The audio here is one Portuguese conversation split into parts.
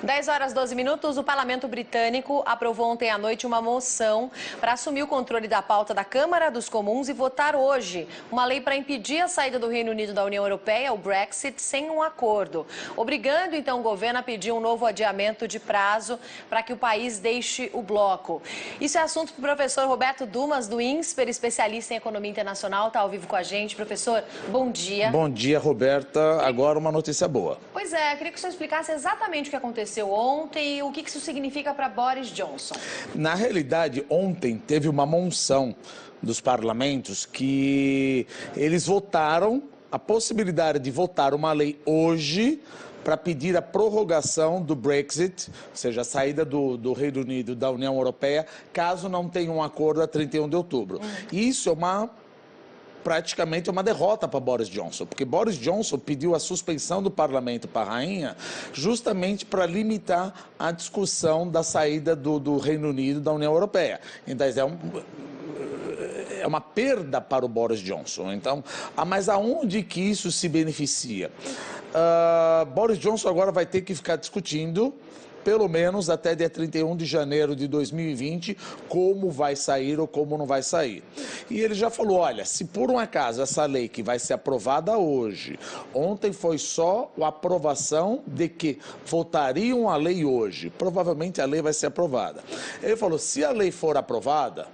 10 horas 12 minutos, o Parlamento Britânico aprovou ontem à noite uma moção para assumir o controle da pauta da Câmara dos Comuns e votar hoje uma lei para impedir a saída do Reino Unido da União Europeia, o Brexit, sem um acordo, obrigando então o governo a pedir um novo adiamento de prazo para que o país deixe o bloco. Isso é assunto para o professor Roberto Dumas, do INSPER, especialista em economia internacional, está ao vivo com a gente. Professor, bom dia. Bom dia, Roberta. Agora uma notícia boa. Pois é, queria que o senhor explicasse exatamente o que aconteceu ontem e o que isso significa para Boris Johnson. Na realidade, ontem teve uma moção dos parlamentos que eles votaram a possibilidade de votar uma lei hoje para pedir a prorrogação do Brexit, ou seja, a saída do Reino Unido da União Europeia, caso não tenha um acordo a 31 de outubro. Isso é praticamente uma derrota para Boris Johnson, porque Boris Johnson pediu a suspensão do parlamento para a rainha justamente para limitar a discussão da saída do Reino Unido da União Europeia. Então, é uma perda para o Boris Johnson. Então, mas aonde que isso se beneficia? Boris Johnson agora vai ter que ficar discutindo pelo menos até dia 31 de janeiro de 2020, como vai sair ou como não vai sair. E ele já falou, olha, se por um acaso essa lei que vai ser aprovada hoje, ontem foi só a aprovação de que votariam a lei hoje, provavelmente a lei vai ser aprovada. Ele falou, se a lei for aprovada,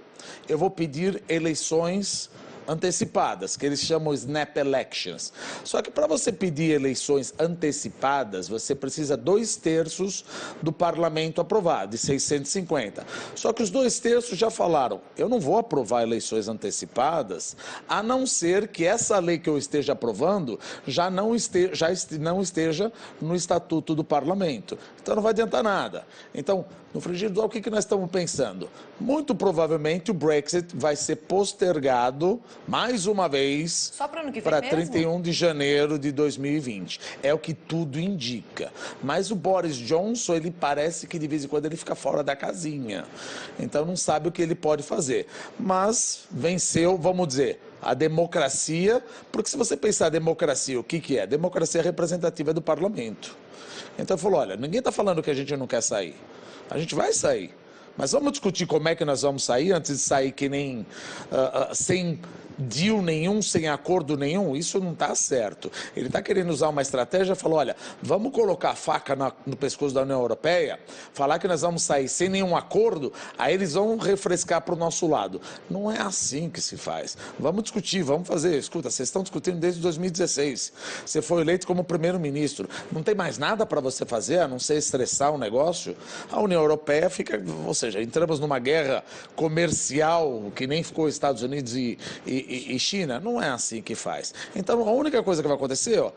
eu vou pedir eleições antecipadas, que eles chamam snap elections. Só que para você pedir eleições antecipadas, você precisa 2/3 do parlamento aprovado, de 650. Só que os 2/3 já falaram, eu não vou aprovar eleições antecipadas, a não ser que essa lei que eu esteja aprovando já não esteja no estatuto do parlamento. Então não vai adiantar nada. Então, no frigir do ar, o que nós estamos pensando? Muito provavelmente o Brexit vai ser postergado mais uma vez para 31 de janeiro de 2020. É o que tudo indica. Mas o Boris Johnson, ele parece que de vez em quando ele fica fora da casinha. Então não sabe o que ele pode fazer. Mas venceu, vamos dizer, a democracia, porque se você pensar a democracia, o que é? A democracia representativa do parlamento. Então ele falou, olha, ninguém está falando que a gente não quer sair. A gente vai sair. Mas vamos discutir como é que nós vamos sair antes de sair que nem sem deal nenhum, sem acordo nenhum. Isso não está certo. Ele está querendo usar uma estratégia, falou, olha, vamos colocar a faca no pescoço da União Europeia, falar que nós vamos sair sem nenhum acordo, aí eles vão refrescar para o nosso lado. Não é assim que se faz. Vamos discutir, vamos fazer. Escuta, vocês estão discutindo desde 2016. Você foi eleito como primeiro-ministro. Não tem mais nada para você fazer, a não ser estressar o negócio. A União Europeia fica, ou seja, entramos numa guerra comercial que nem ficou Estados Unidos e China. Não é assim que faz. Então, a única coisa que vai acontecer, ó,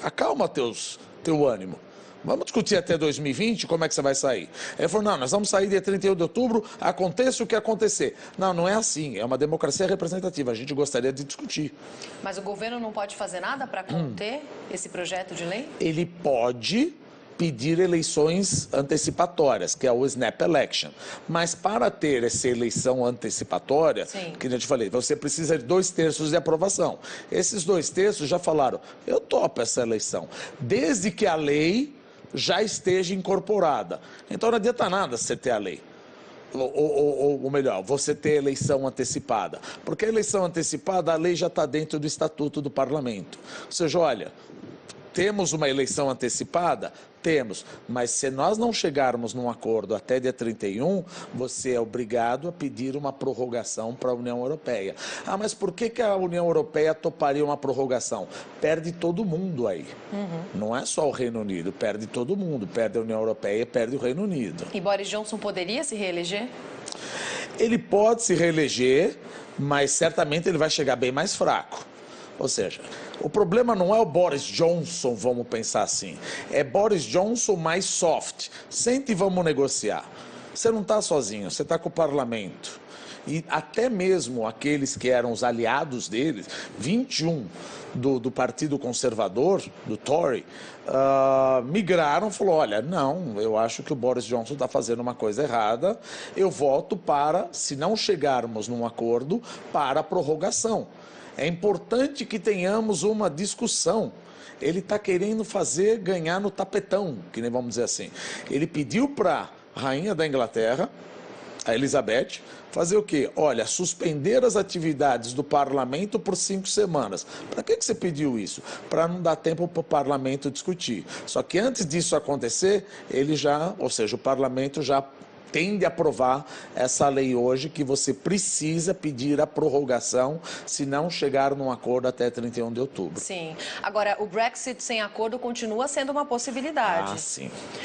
acalma teu ânimo. Vamos discutir até 2020 como é que você vai sair. Ele falou, não, nós vamos sair dia 31 de outubro, aconteça o que acontecer. Não, não é assim, é uma democracia representativa, a gente gostaria de discutir. Mas o governo não pode fazer nada para conter esse projeto de lei? Ele pode pedir eleições antecipatórias, que é o snap election. Mas para ter essa eleição antecipatória, que eu te falei, você precisa de 2/3 de aprovação. Esses 2/3 já falaram, eu topo essa eleição, desde que a lei já esteja incorporada. Então não adianta nada você ter a lei. Ou melhor, você ter eleição antecipada. Porque a eleição antecipada, a lei já está dentro do estatuto do parlamento. Ou seja, olha, temos uma eleição antecipada? Temos, mas se nós não chegarmos num acordo até dia 31, você é obrigado a pedir uma prorrogação para a União Europeia. Ah, mas por que a União Europeia toparia uma prorrogação? Perde todo mundo aí. Não é só o Reino Unido, perde todo mundo. Perde a União Europeia e perde o Reino Unido. E Boris Johnson poderia se reeleger? Ele pode se reeleger, mas certamente ele vai chegar bem mais fraco. Ou seja, o problema não é o Boris Johnson, vamos pensar assim. É Boris Johnson mais soft. Sente e vamos negociar. Você não está sozinho, você está com o parlamento. E até mesmo aqueles que eram os aliados deles, 21 do Partido Conservador, do Tory, migraram e falou, olha, não, eu acho que o Boris Johnson está fazendo uma coisa errada, eu voto para, se não chegarmos num acordo, para a prorrogação. É importante que tenhamos uma discussão. ele está querendo ganhar no tapetão, que nem vamos dizer assim. Ele pediu para a rainha da Inglaterra, a Elizabeth, fazer o quê? Olha, suspender as atividades do parlamento por 5 semanas. Para que você pediu isso? Para não dar tempo para o parlamento discutir. Só que antes disso acontecer, o parlamento já tende a aprovar essa lei hoje, que você precisa pedir a prorrogação se não chegar num acordo até 31 de outubro. Sim. Agora, o Brexit sem acordo continua sendo uma possibilidade.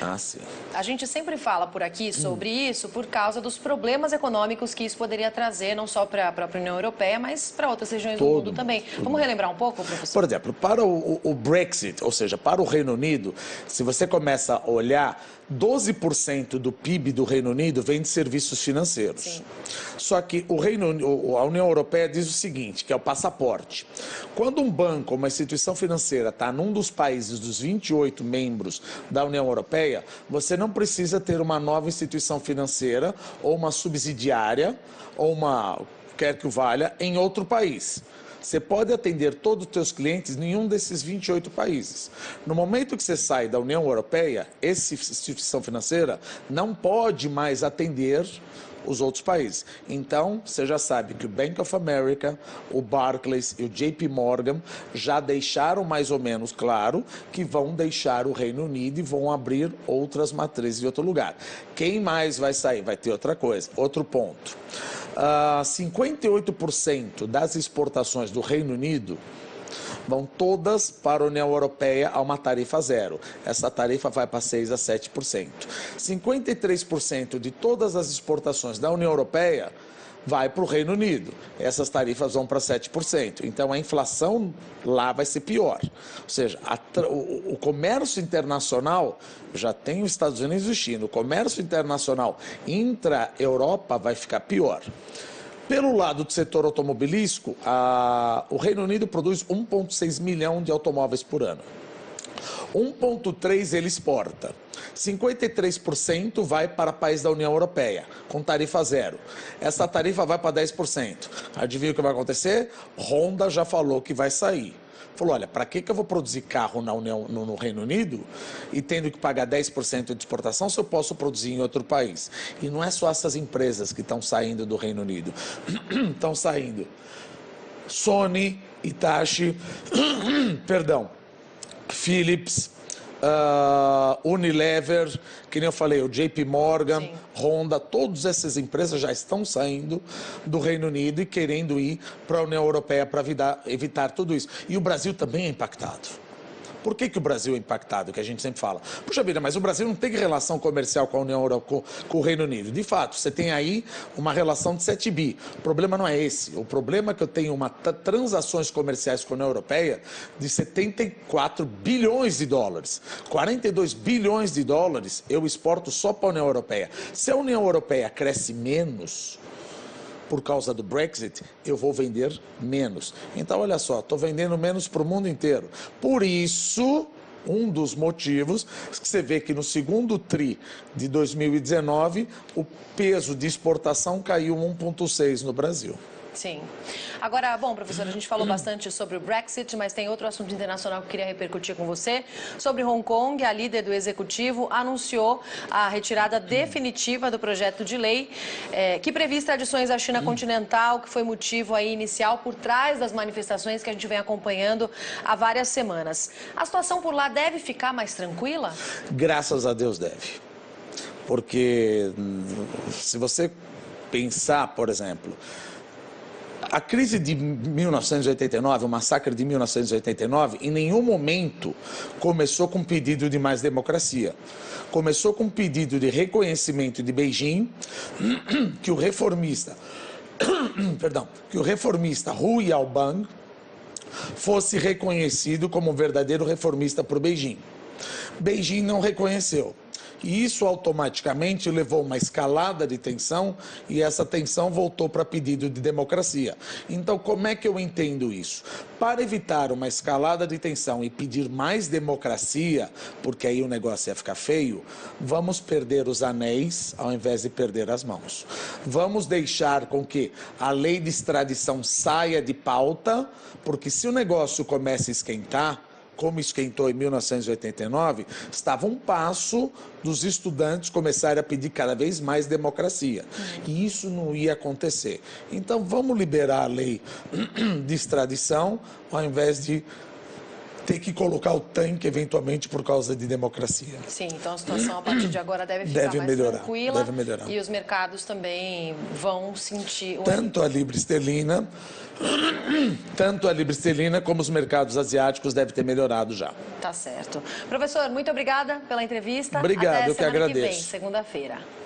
Ah, sim. A gente sempre fala por aqui sobre isso por causa dos problemas econômicos que isso poderia trazer, não só para a própria União Europeia, mas para outras regiões do mundo também. Vamos relembrar um pouco, professor? Por exemplo, para o Brexit, ou seja, para o Reino Unido, se você começa a olhar, 12% do PIB do Reino Unido vem de serviços financeiros. Sim. Só que a União Europeia diz o seguinte, que é o passaporte. Quando um banco, uma instituição financeira está num dos países dos 28 membros da União Europeia, você não precisa ter uma nova instituição financeira ou uma subsidiária ou quer que o valha, em outro país. Você pode atender todos os seus clientes em um desses 28 países. No momento que você sai da União Europeia, essa instituição financeira não pode mais atender os outros países. Então, você já sabe que o Bank of America, o Barclays e o JP Morgan já deixaram mais ou menos claro que vão deixar o Reino Unido e vão abrir outras matrizes em outro lugar. Quem mais vai sair? Vai ter outra coisa, outro ponto. 58% das exportações do Reino Unido vão todas para a União Europeia a uma tarifa zero. Essa tarifa vai para 6% a 7%. 53% de todas as exportações da União Europeia vai para o Reino Unido. Essas tarifas vão para 7%. Então, a inflação lá vai ser pior. Ou seja, o comércio internacional, já tem os Estados Unidos e China, o comércio internacional intra-Europa vai ficar pior. Pelo lado do setor automobilístico, o Reino Unido produz 1,6 milhão de automóveis por ano. 1,3 ele exporta. 53% vai para países da União Europeia, com tarifa zero. Essa tarifa vai para 10%. Adivinha o que vai acontecer? Honda já falou que vai sair. Falou, olha, para que eu vou produzir carro no Reino Unido e tendo que pagar 10% de exportação se eu posso produzir em outro país? E não é só essas empresas que estão saindo do Reino Unido. Estão saindo Sony, Hitachi, Philips, Unilever, que nem eu falei, o JP Morgan, Sim. Honda, todas essas empresas já estão saindo do Reino Unido e querendo ir para a União Europeia para evitar tudo isso. E o Brasil também é impactado. Por que o Brasil é impactado, que a gente sempre fala? Puxa vida, mas o Brasil não tem relação comercial com a União Europeia, com o Reino Unido. De fato, você tem aí uma relação de 7 bi. O problema não é esse. O problema é que eu tenho transações comerciais com a União Europeia de 74 bilhões de dólares. 42 bilhões de dólares eu exporto só para a União Europeia. Se a União Europeia cresce menos por causa do Brexit, eu vou vender menos. Então, olha só, estou vendendo menos para o mundo inteiro. Por isso, um dos motivos que você vê que no segundo TRI de 2019, o peso de exportação caiu 1,6 no Brasil. Sim. Agora, bom, professor, a gente falou bastante sobre o Brexit, mas tem outro assunto internacional que eu queria repercutir com você. Sobre Hong Kong, a líder do executivo anunciou a retirada definitiva do projeto de lei que previa extradições à China continental, que foi motivo aí inicial por trás das manifestações que a gente vem acompanhando há várias semanas. A situação por lá deve ficar mais tranquila? Graças a Deus deve. Porque se você pensar, por exemplo, a crise de 1989, o massacre de 1989, em nenhum momento começou com um pedido de mais democracia. Começou com um pedido de reconhecimento de Beijing, que o reformista Hu Yaobang fosse reconhecido como verdadeiro reformista por Beijing. Beijing não reconheceu. E isso automaticamente levou uma escalada de tensão e essa tensão voltou para pedido de democracia. Então, como é que eu entendo isso? Para evitar uma escalada de tensão e pedir mais democracia, porque aí o negócio ia ficar feio, vamos perder os anéis ao invés de perder as mãos. Vamos deixar com que a lei de extradição saia de pauta, porque se o negócio começa a esquentar, como esquentou em 1989, estava um passo dos estudantes começarem a pedir cada vez mais democracia. E isso não ia acontecer. Então, vamos liberar a lei de extradição, ao invés de ter que colocar o tanque, eventualmente, por causa de democracia. Sim, então a situação a partir de agora deve ficar mais tranquila. Deve melhorar. E os mercados também vão sentir... Tanto a libra esterlina como os mercados asiáticos devem ter melhorado já. Tá certo. Professor, muito obrigada pela entrevista. Obrigado, Até eu que semana agradeço. que vem, segunda-feira.